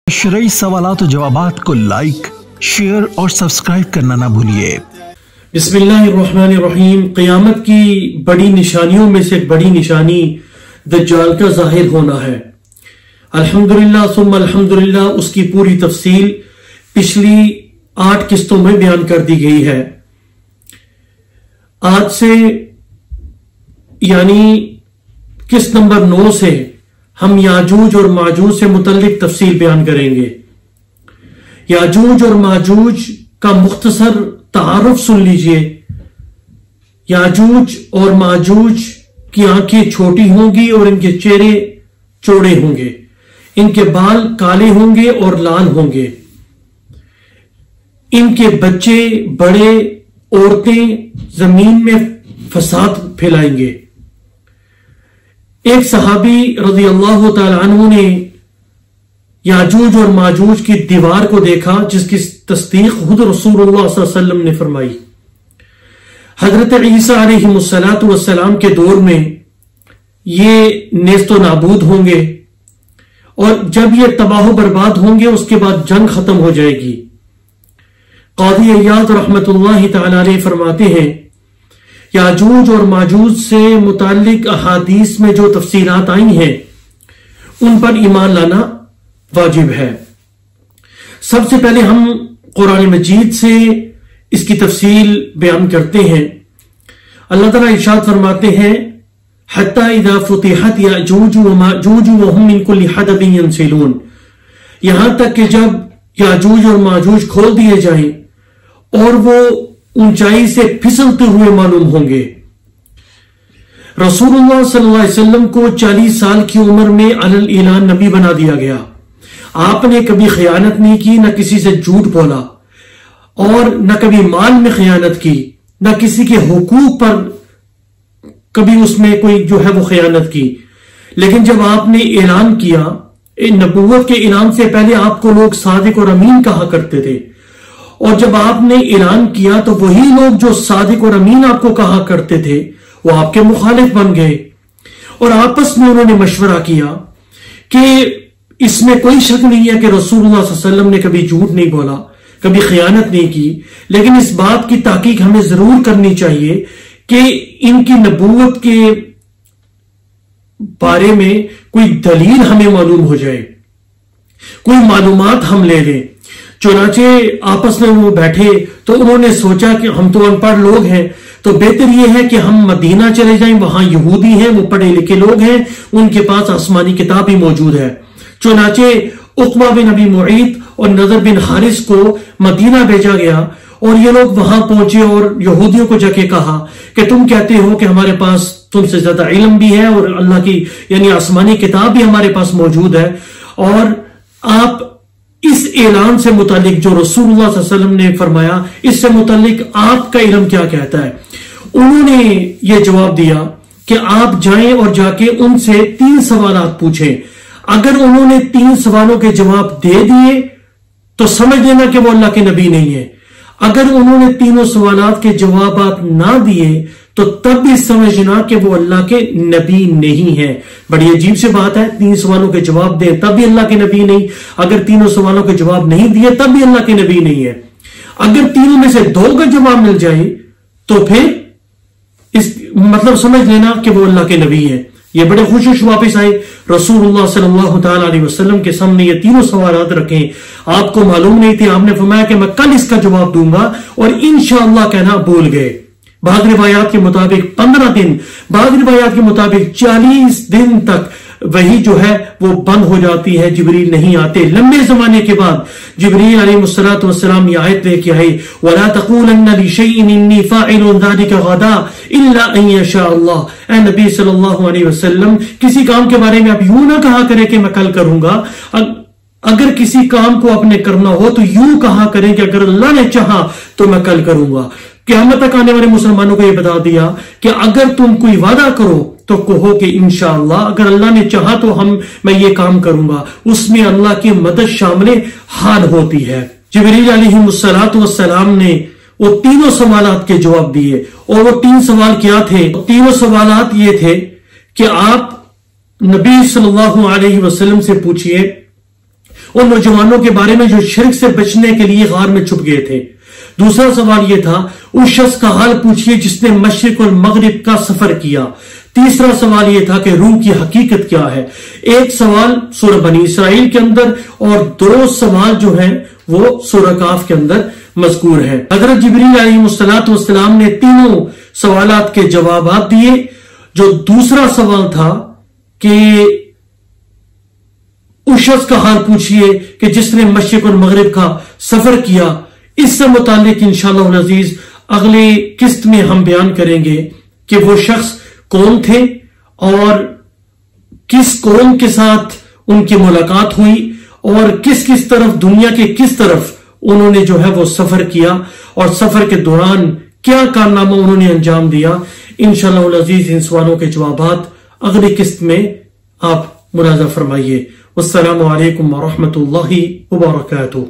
शरई सवालात और जवाबात को लाइक, शेयर और सब्सक्राइब करना ना भूलिए। बिस्मिल्लाहिर्रहमानिर्रहीम। क़यामत की बड़ी निशानियों में से एक बड़ी निशानी दज्जाल का ज़ाहिर होना है। अल्हम्दुलिल्लाह सुम्मा अल्हम्दुलिल्लाह, उसकी पूरी तफसील पिछली 8 किस्तों में बयान कर दी गई है। आज से यानी किस्त नंबर 9 से हम याजूज और माजूज से मुतल्लिक तफसील बयान करेंगे। याजूज और माजूज का मुख्तसर तारुफ सुन लीजिए। याजूज और माजूज की आंखें छोटी होंगी और इनके चेहरे चौड़े होंगे, इनके बाल काले होंगे और लाल होंगे, इनके बच्चे बड़े, औरतें जमीन में फसाद फैलाएंगे। एक सहाबी रज़ी अल्लाह तआला अन्हु ने याजूज और माजूज की दीवार को देखा, जिसकी तस्दीक खुद रसूलुल्लाह सल्लल्लाहु अलैहि वसल्लम ने फरमाई। हजरत ईसा अलैहिस्सलातु वस्सलाम के दौर में ये नेस्तो नाबूद होंगे और जब ये तबाह बर्बाद होंगे उसके बाद जंग खत्म हो जाएगी। कादी अय्याद रहमतुल्लाहि तआला अलैह फरमाते हैं, याजूज और माजूज से मुताल्लिक अहादीस में जो तफसीलात आई हैं उन पर ईमान लाना वाजिब है। सबसे पहले हम कुरान मजीद से इसकी तफसील बयान करते हैं। अल्लाह ताला इरशाद फरमाते हैं, हत्ता इज़ा फुतिहत याजूज व माजूज व हुम मिन कुल्लि हदबिन यंसिलून, यहां तक कि जब याजूज और माजूज खोल दिए जाएं और वो ऊंचाई से फिसलते हुए मालूम होंगे। रसूलुल्लाह सल्लल्लाहु अलैहि वसल्लम को 40 साल की उम्र में अलल इलान नबी बना दिया गया। आपने कभी खयानत नहीं की, न किसी से झूठ बोला और न कभी माल में खयानत की, न किसी के हुकूक पर कभी उसमें कोई जो है वो खयानत की। लेकिन जब आपने ऐलान किया, नबूवत के ऐलान से पहले आपको लोग सादिक और अमीन कहा करते थे, और जब आपने ऐलान किया तो वही लोग जो सादिक और अमीन आपको कहा करते थे वो आपके मुखालिफ बन गए। और आपस में उन्होंने मशवरा किया कि इसमें कोई शक नहीं है कि रसूलुल्लाह सल्लल्लाहु अलैहि वसल्लम ने कभी झूठ नहीं बोला, कभी खयानत नहीं की, लेकिन इस बात की तहकीक हमें जरूर करनी चाहिए कि इनकी नबूवत के बारे में कोई दलील हमें मालूम हो जाए, कोई मालूमात हम ले लें। चुनाचे आपस में वो बैठे तो उन्होंने सोचा कि हम तो अनपढ़ लोग हैं, तो बेहतर ये है कि हम मदीना चले जाएं, वहां यहूदी हैं, वो पढ़े लिखे लोग हैं, उनके पास आसमानी किताब भी मौजूद है। चुनाचे उक़बा बिन अबी मुईत और नज़र बिन हारिस को मदीना भेजा गया और ये लोग वहां पहुंचे और यहूदियों को जाके कहा कि तुम कहते हो कि हमारे पास तुमसे ज्यादा इल्म भी है और अल्लाह की यानी आसमानी किताब भी हमारे पास मौजूद है, और आप इस ऐलान से मुतालिक जो रसूलुल्लाह सल्लल्लाहु अलैहि वसल्लम ने फरमाया, इससे मुतालिक आपका इल्म क्या कहता है। उन्होंने ये जवाब दिया कि आप जाएं और जाके उनसे 3 सवालात पूछें। अगर उन्होंने 3 सवालों के जवाब दे दिए तो समझ लेना कि वो अल्लाह के नबी नहीं है। अगर उन्होंने तीनों सवालात के जवाब ना दिए तो तब भी समझना कि वो अल्लाह के नबी नहीं है। बड़ी अजीब सी बात है, 3 सवालों के जवाब दें तब भी अल्लाह के नबी नहीं, अगर तीनों सवालों के जवाब नहीं दिए तब भी अल्लाह के नबी नहीं है। अगर तीनों में से 2 का जवाब मिल जाए तो फिर इस मतलब समझ लेना कि वो अल्लाह के नबी है। ये बड़े खुश वापस आए, रसूलुल्लाह सल्लल्लाहु अलैहि वसल्लम के सामने ये तीनों सवालात रखें। आपको मालूम नहीं थे, आपने फरमाया कि मैं कल इसका जवाब दूंगा और इंशाअल्लाह कहना भूल गए। बाद रिवायात के मुताबिक 15 दिन, बाद रिवायात के मुताबिक 40 दिन तक वही जो है वो बंद हो जाती है, जिब्रील नहीं आते। लंबे जमाने के बाद जिब्रील अलैहिस्सलातु वस्सलाम ये आयत लेके आए, वला तक़ूलन्ना लिशैइन इन्नी फ़ाइलुन ज़ालिका गदा इल्ला अन यशा अल्लाह। ऐ नबी सल्लल्लाहु अलैहि वसल्लम, किसी काम के बारे में आप यूं ना कहा करें कि मैं कल करूंगा। अगर किसी काम को आपने करना हो तो यूं कहा करें कि अगर अल्लाह ने चाहा तो मैं कल करूंगा। क़यामत तक आने वाले मुसलमानों को यह बता दिया कि अगर तुम कोई वादा करो तो कहो कि इंशाअल्लाह, अगर अल्लाह ने चाहा तो मैं ये काम करूंगा। उसमें अल्लाह की मदद शामिल हाल होती है। जिब्रील अलैहिस्सलातु वस्सलाम ने वो तीनों सवालात के जवाब दिए, और वो 3 सवाल क्या थे? तीनों सवालात ये थे कि आप नबी सल्लल्लाहु अलैहि वसल्लम से पूछिए उन नौजवानों के बारे में जो शिरक से बचने के लिए गार में छुप गए थे। दूसरा सवाल यह था, उस शख्स का हाल पूछिए जिसने मशरिक और मगरिब का सफर किया। तीसरा सवाल यह था कि रूह की हकीकत क्या है। एक सवाल सूरह बनी इसराइल के अंदर और 2 सवाल जो हैं वो सूरह काफ के अंदर मज़कूर है। हज़रत जिब्रील अलैहिस्सलाम ने तीनों सवालात के जवाब दिए। जो दूसरा सवाल था कि उस शख्स का हाल पूछिए कि जिसने मशरिक और मगरिब का सफर किया, इससे मुतालिक इंशाअल्लाह अज़ीज अगली किस्त में हम बयान करेंगे कि वो शख्स कौन थे और किस कौम के साथ उनकी मुलाकात हुई और किस किस तरफ, दुनिया के किस तरफ उन्होंने जो है वो सफर किया और सफर के दौरान क्या कारनामा उन्होंने अंजाम दिया। इंशाअल्लाह अज़ीज इन सवालों के जवाबात अगली किस्त में आप मुलाज़ा फरमाइए। वस्सलामु अलैकुम व रहमतुल्लाहि व बरकातुहू।